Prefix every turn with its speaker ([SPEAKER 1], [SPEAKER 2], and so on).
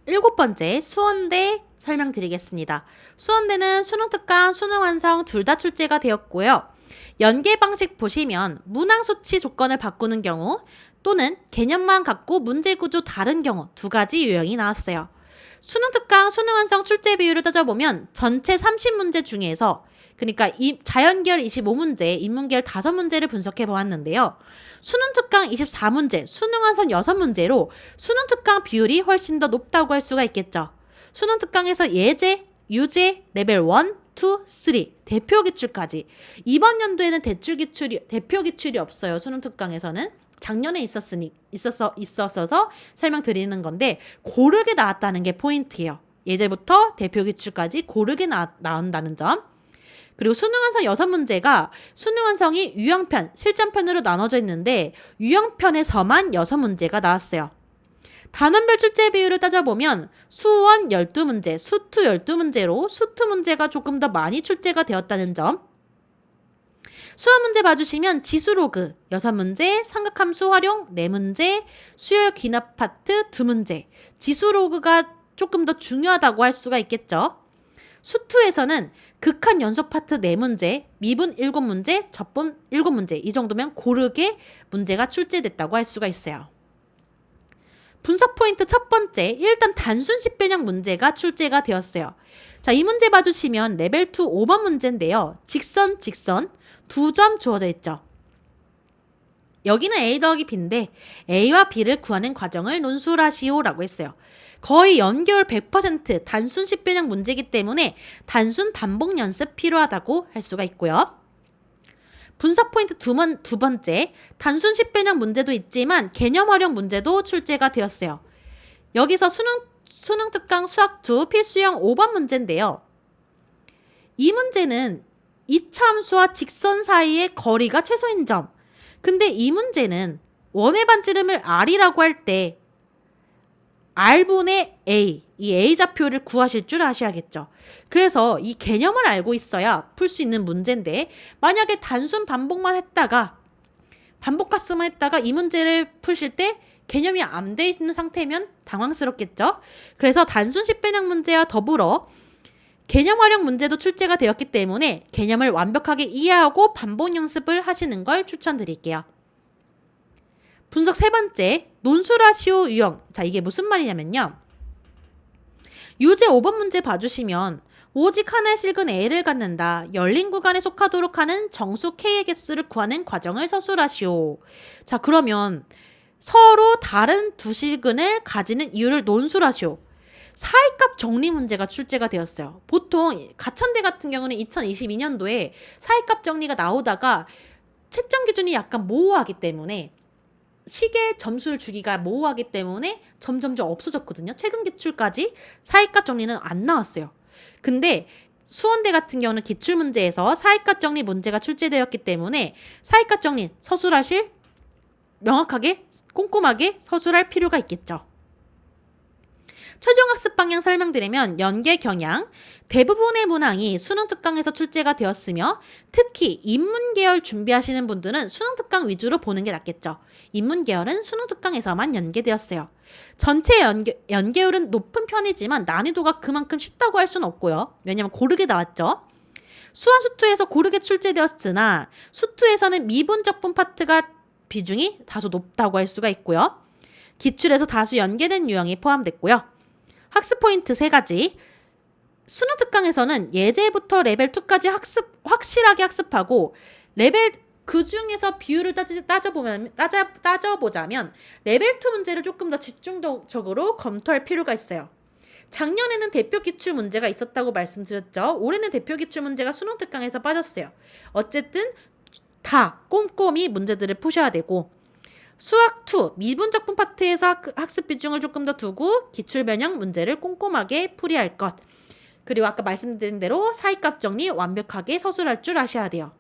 [SPEAKER 1] 7번째 수원대 설명드리겠습니다. 수원대는 수능특강, 수능완성 둘 다 출제가 되었고요. 연계 방식 보시면 문항수치 조건을 바꾸는 경우 또는 개념만 갖고 문제구조 다른 경우 두 가지 유형이 나왔어요. 수능특강, 수능완성 출제 비율을 따져보면 전체 30문제 중에서 그러니까 자연계열 25문제, 인문계열 5문제를 분석해 보았는데요. 수능특강 24문제, 수능완성 6문제로 수능특강 비율이 훨씬 더 높다고 할 수가 있겠죠. 수능특강에서 예제, 유제, 레벨 1, 2, 3, 대표기출까지. 이번 연도에는 대표기출이 없어요. 수능특강에서는. 작년에 있었어서 설명드리는 건데 고르게 나왔다는 게 포인트예요. 예제부터 대표기출까지 고르게 나온다는 점. 그리고 수능완성 6문제가 수능완성이 유형편, 실전편으로 나눠져 있는데 유형편에서만 6문제가 나왔어요. 단원별 출제 비율을 따져보면 수원 12문제, 수투 12문제로 수투 문제가 조금 더 많이 출제가 되었다는 점. 수학 문제 봐주시면 지수로그 6문제, 삼각함수 활용 4문제, 수열 귀납 파트 2문제. 지수로그가 조금 더 중요하다고 할 수가 있겠죠. 수투에서는 극한 연속 파트 4문제, 미분 7문제, 접분 7문제. 이 정도면 고르게 문제가 출제됐다고 할 수가 있어요. 분석 포인트 첫 번째, 일단 단순 식변형 문제가 출제가 되었어요. 자, 이 문제 봐주시면 레벨 2 5번 문제인데요. 직선, 2점 주어져 있죠. 여기는 A 더하기 B인데 A와 B를 구하는 과정을 논술하시오라고 했어요. 거의 연결 100% 단순 식변형 문제이기 때문에 단순 반복 연습 필요하다고 할 수가 있고요. 분석 포인트 두 번째, 단순 식변형 문제도 있지만 개념 활용 문제도 출제가 되었어요. 여기서 수능특강 수학2 필수형 5번 문제인데요. 이 문제는 이차함수와 직선 사이의 거리가 최소인 점. 근데 이 문제는 원의 반지름을 R이라고 할 때 R분의 A, 이 A좌표를 구하실 줄 아셔야겠죠. 그래서 이 개념을 알고 있어야 풀 수 있는 문제인데 만약에 단순 반복만 했다가 반복학습만 했다가 이 문제를 푸실 때 개념이 안 돼 있는 상태면 당황스럽겠죠. 그래서 단순 식변형 문제와 더불어 개념 활용 문제도 출제가 되었기 때문에 개념을 완벽하게 이해하고 반복 연습을 하시는 걸 추천드릴게요. 분석 세 번째, 논술하시오 유형. 자, 이게 무슨 말이냐면요. 유제 5번 문제 봐주시면 오직 하나의 실근 A를 갖는다. 열린 구간에 속하도록 하는 정수 K의 개수를 구하는 과정을 서술하시오. 자, 그러면 서로 다른 두 실근을 가지는 이유를 논술하시오. 사이값 정리 문제가 출제가 되었어요. 보통 가천대 같은 경우는 2022년도에 사이값 정리가 나오다가 채점 기준이 약간 모호하기 때문에 시계 점수를 주기가 모호하기 때문에 점점점 없어졌거든요. 최근 기출까지 사이값 정리는 안 나왔어요. 근데 수원대 같은 경우는 기출문제에서 사이값 정리 문제가 출제되었기 때문에 사이값 정리 서술하실 명확하게 꼼꼼하게 서술할 필요가 있겠죠. 최종 학습 방향 설명드리면 연계 경향, 대부분의 문항이 수능특강에서 출제가 되었으며 특히 인문계열 준비하시는 분들은 수능특강 위주로 보는 게 낫겠죠. 인문계열은 수능특강에서만 연계되었어요. 전체 연계율은 높은 편이지만 난이도가 그만큼 쉽다고 할 수는 없고요. 왜냐면 고르게 나왔죠. 수원 수투에서 고르게 출제되었으나 수투에서는 미분적분 파트가 비중이 다소 높다고 할 수가 있고요. 기출에서 다수 연계된 유형이 포함됐고요. 학습 포인트 3가지. 수능특강에서는 예제부터 레벨 2까지 확실하게 학습하고 레벨 그 중에서 비율을 따져보자면 레벨 2 문제를 조금 더 집중적으로 검토할 필요가 있어요. 작년에는 대표 기출 문제가 있었다고 말씀드렸죠. 올해는 대표 기출 문제가 수능특강에서 빠졌어요. 어쨌든 다 꼼꼼히 문제들을 푸셔야 되고 수학2 미분적분 파트에서 학습 비중을 조금 더 두고 기출변형 문제를 꼼꼼하게 풀이할 것. 그리고 아까 말씀드린 대로 사이값 정리 완벽하게 서술할 줄 아셔야 돼요.